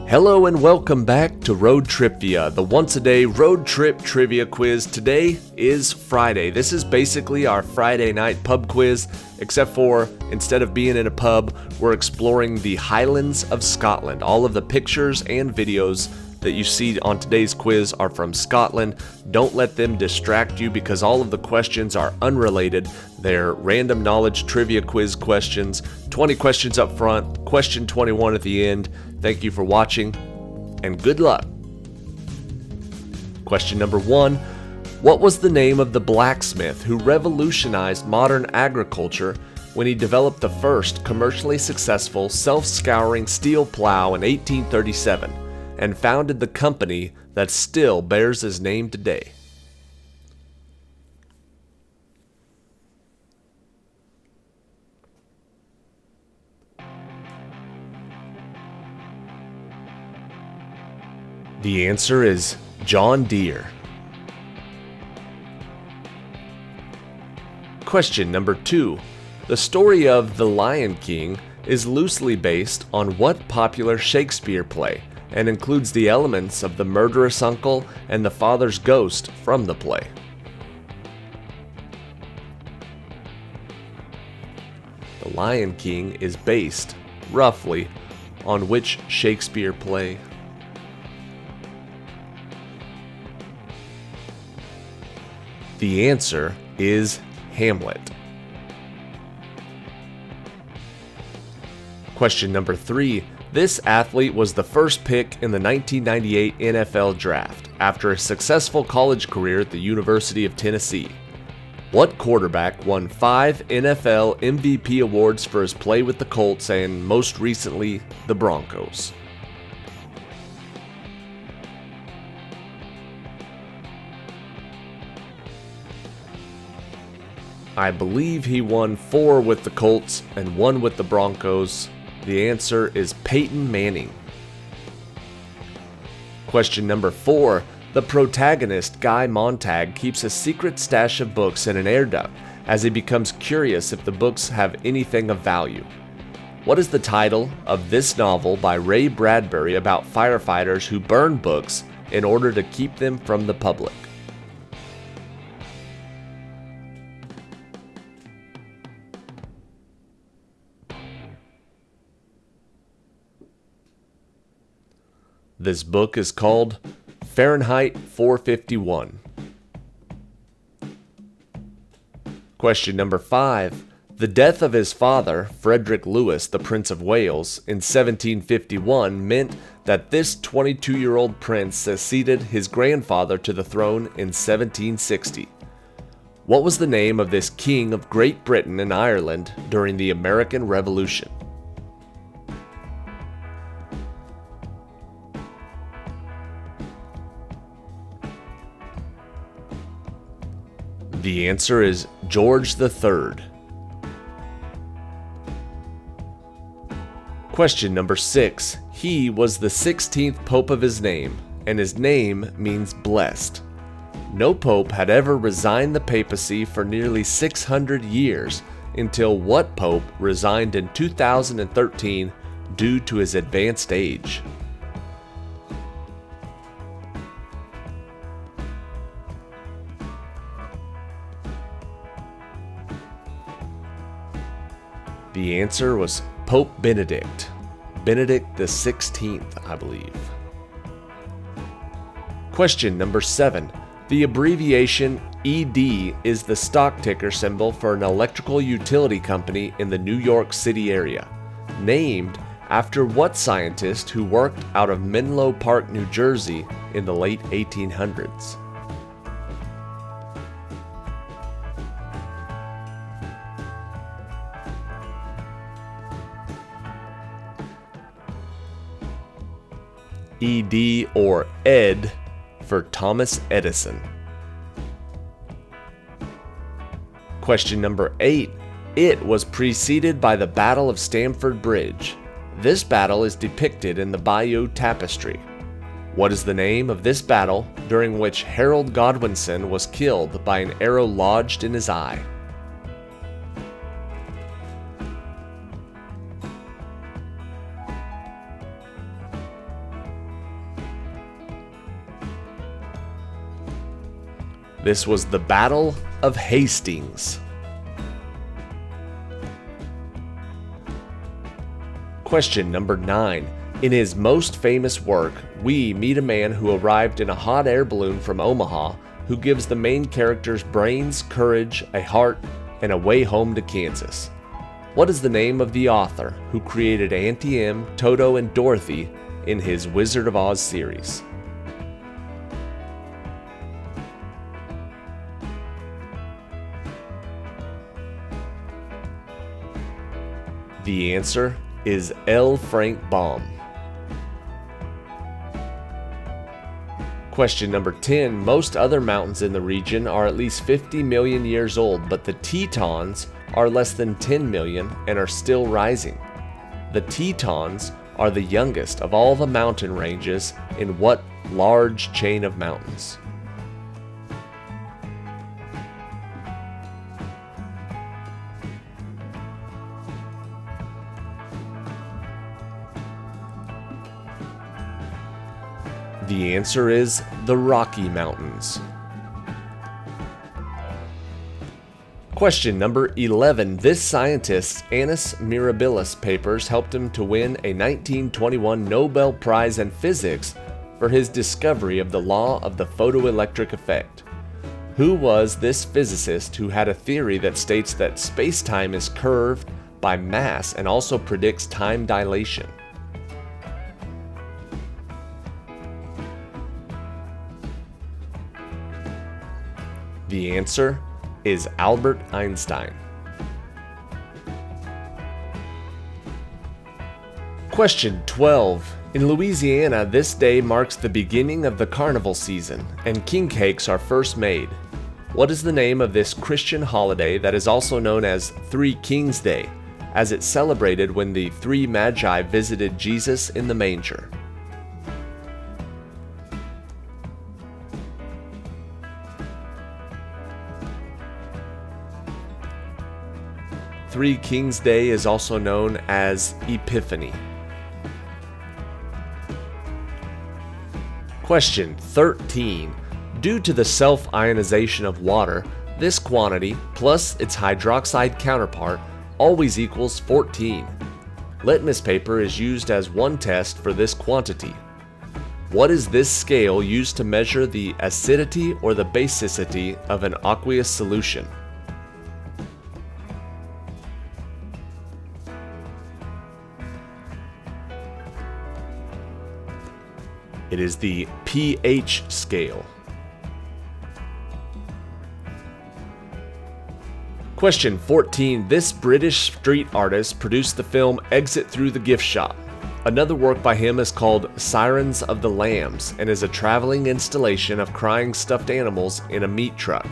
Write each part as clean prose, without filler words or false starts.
Hello and welcome back to ROADTRIpVIA, the once-a-day road trip trivia quiz. Today is Friday. This is basically our Friday night pub quiz, except for instead of being in a pub, we're exploring the Highlands of Scotland. All of the pictures and videos that you see on today's quiz are from Scotland. Don't let them distract you because all of the questions are unrelated. They're random knowledge trivia quiz questions, 20 questions up front, question 21 at the end. Thank you for watching, and good luck. Question number 1. What was the name of the blacksmith who revolutionized modern agriculture when he developed the first commercially successful self-scouring steel plow in 1837 and founded the company that still bears his name today? The answer is John Deere. Question number 2. The story of The Lion King is loosely based on what popular Shakespeare play and includes the elements of the murderous uncle and the father's ghost from the play? The Lion King is based, roughly, on which Shakespeare play? The answer is Hamlet. Question number 3. This athlete was the first pick in the 1998 NFL Draft after a successful college career at the University of Tennessee. What quarterback won 5 NFL MVP awards for his play with the Colts and most recently the Broncos? I believe he won 4 with the Colts and 1 with the Broncos. The answer is Peyton Manning. Question number 4. The protagonist, Guy Montag, keeps a secret stash of books in an air duct as he becomes curious if the books have anything of value. What is the title of this novel by Ray Bradbury about firefighters who burn books in order to keep them from the public? This book is called Fahrenheit 451. Question number 5. The death of his father, Frederick Lewis, the Prince of Wales, in 1751 meant that this 22-year-old prince succeeded his grandfather to the throne in 1760. What was the name of this king of Great Britain and Ireland during the American Revolution? The answer is George III. Question number 6. He was the 16th pope of his name, and his name means blessed. No pope had ever resigned the papacy for nearly 600 years until what pope resigned in 2013 due to his advanced age? The answer was Pope Benedict. Benedict the 16th, I believe. Question number 7. The abbreviation ED is the stock ticker symbol for an electrical utility company in the New York City area, named after what scientist who worked out of Menlo Park, New Jersey in the late 1800s? ED or ED for Thomas Edison. Question number 8. It was preceded by the Battle of Stamford Bridge. This battle is depicted in the Bayeux Tapestry. What is the name of this battle during which Harold Godwinson was killed by an arrow lodged in his eye? This was the Battle of Hastings. Question number 9. In his most famous work, we meet a man who arrived in a hot air balloon from Omaha who gives the main characters brains, courage, a heart, and a way home to Kansas. What is the name of the author who created Auntie M, Toto, and Dorothy in his Wizard of Oz series? The answer is L. Frank Baum. Question number 10. Most other mountains in the region are at least 50 million years old, but the Tetons are less than 10 million and are still rising. The Tetons are the youngest of all the mountain ranges in what large chain of mountains? The answer is the Rocky Mountains. Question number 11. This scientist's Annus Mirabilis papers helped him to win a 1921 Nobel Prize in Physics for his discovery of the law of the photoelectric effect. Who was this physicist who had a theory that states that space-time is curved by mass and also predicts time dilation? The answer is Albert Einstein. Question 12. In Louisiana, this day marks the beginning of the carnival season, and king cakes are first made. What is the name of this Christian holiday that is also known as Three Kings Day, as it's celebrated when the three magi visited Jesus in the manger? Three Kings Day is also known as Epiphany. Question 13. Due to the self-ionization of water, this quantity plus its hydroxide counterpart always equals 14. Litmus paper is used as one test for this quantity. What is this scale used to measure the acidity or the basicity of an aqueous solution? It is the pH scale. Question 14. This British street artist produced the film Exit Through the Gift Shop. Another work by him is called Sirens of the Lambs and is a traveling installation of crying stuffed animals in a meat truck.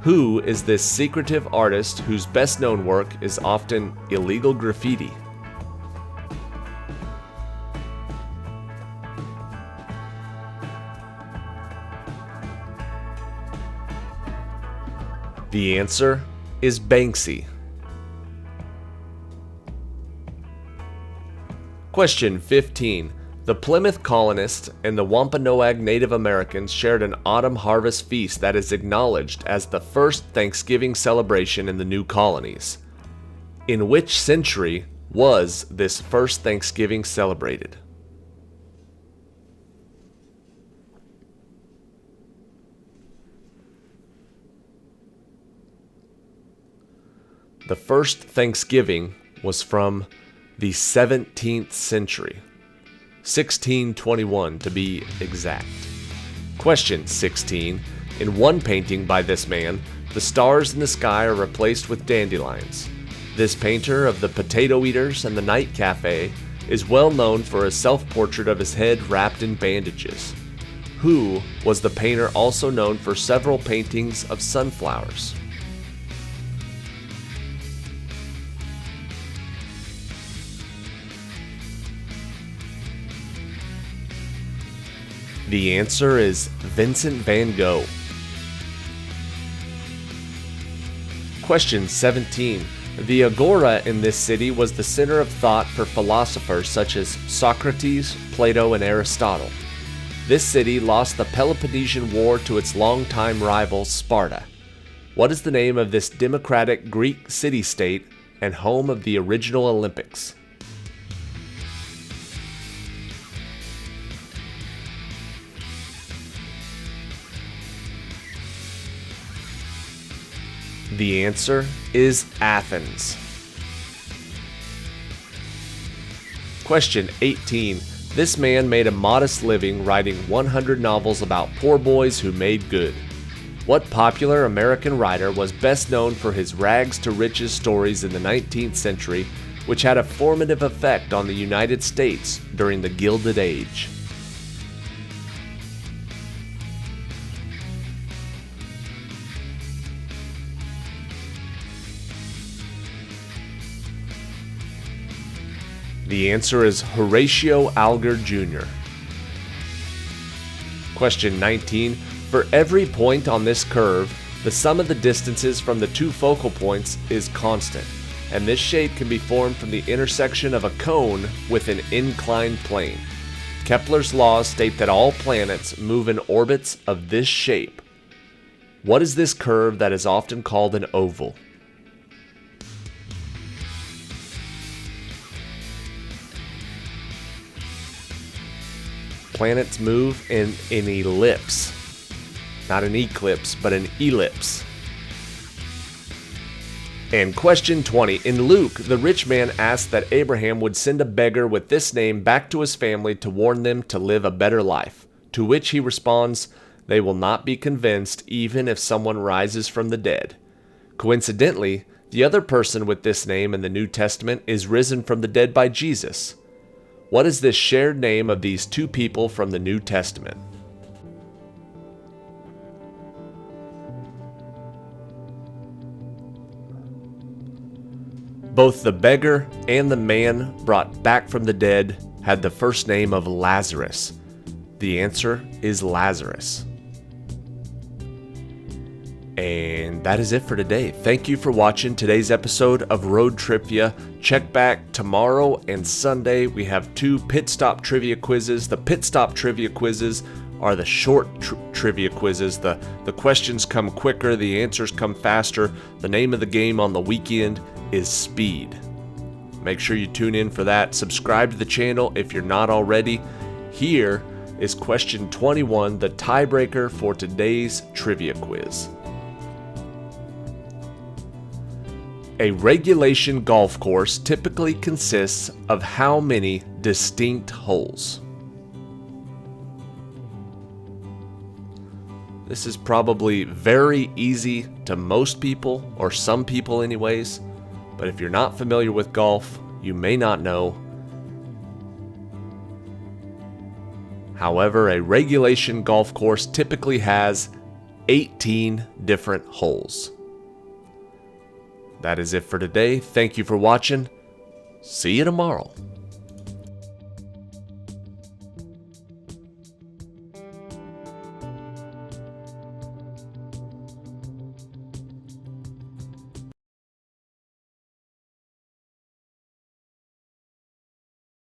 Who is this secretive artist whose best known work is often illegal graffiti? The answer is Banksy. Question 15. The Plymouth colonists and the Wampanoag Native Americans shared an autumn harvest feast that is acknowledged as the first Thanksgiving celebration in the new colonies. In which century was this first Thanksgiving celebrated? The first Thanksgiving was from the 17th century, 1621 to be exact. Question 16. In one painting by this man, the stars in the sky are replaced with dandelions. This painter of the Potato Eaters and the Night Cafe is well known for a self-portrait of his head wrapped in bandages. Who was the painter also known for several paintings of sunflowers? The answer is Vincent van Gogh. Question 17. The Agora in this city was the center of thought for philosophers such as Socrates, Plato, and Aristotle. This city lost the Peloponnesian War to its longtime rival Sparta. What is the name of this democratic Greek city-state and home of the original Olympics? The answer is Athens. Question 18. This man made a modest living writing 100 novels about poor boys who made good. What popular American writer was best known for his rags to riches stories in the 19th century, which had a formative effect on the United States during the Gilded Age? The answer is Horatio Alger Jr. Question 19. For every point on this curve, the sum of the distances from the two focal points is constant, and this shape can be formed from the intersection of a cone with an inclined plane. Kepler's laws state that all planets move in orbits of this shape. What is this curve that is often called an oval? Planets move in an ellipse. Not an eclipse, but an ellipse. And question 20. In Luke, the rich man asked that Abraham would send a beggar with this name back to his family to warn them to live a better life. To which he responds, "They will not be convinced even if someone rises from the dead." Coincidentally, the other person with this name in the New Testament is risen from the dead by Jesus. What is this shared name of these two people from the New Testament? Both the beggar and the man brought back from the dead had the first name of Lazarus. The answer is Lazarus. And that is it for today. Thank you for watching today's episode of RoadTRIpVIA. Check back tomorrow and Sunday. We have two pit stop trivia quizzes. The pit stop trivia quizzes are the short trivia quizzes. The questions come quicker, the answers come faster. The name of the game on the weekend is speed. Make sure you tune in for that. Subscribe to the channel if you're not already. Here is question 21, the tiebreaker for today's trivia quiz. A regulation golf course typically consists of how many distinct holes? This is probably very easy to most people, or some people anyways, but if you're not familiar with golf, you may not know. However, a regulation golf course typically has 18 different holes. That is it for today. Thank you for watching. See you tomorrow.